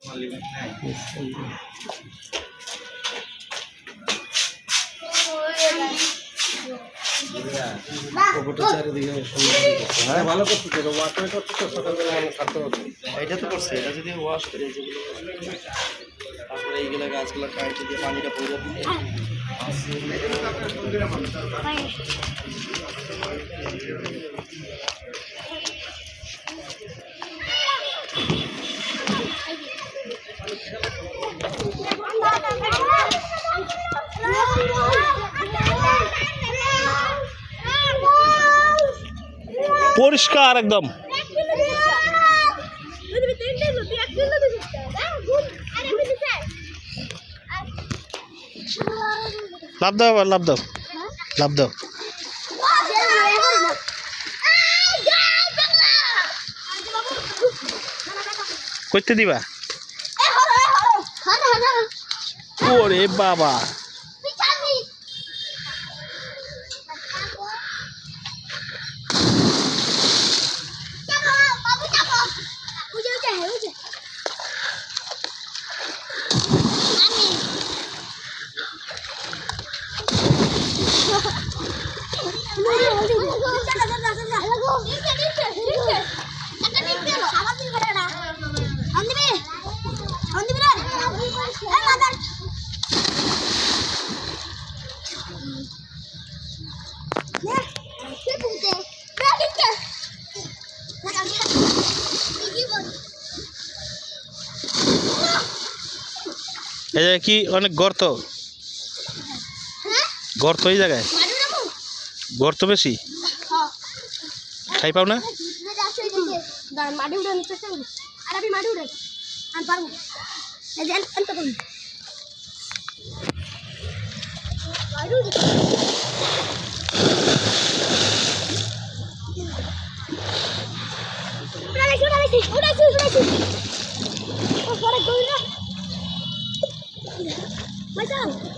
ভালো করতেছে, ওয়াশ করে করতে তো সকালবেলা মানুষ থাকতে হতো। এটা তো করছে, এটা যদি ওয়াশ করে যেগুলো, তারপরে এইগুলো গাছগুলো কাটে দিয়ে পানিটা পড়ে দিলে পরিষ্কার একদম। লাভ দাও, আবার লাভ দাও, লাভ দাও। করতে দিবা? ওরে বাবা, এই জায়গায় কি অনেক গর্ত, গর্ত এই জায়গায় গর্ত বেশি, খাই পাও না? Macam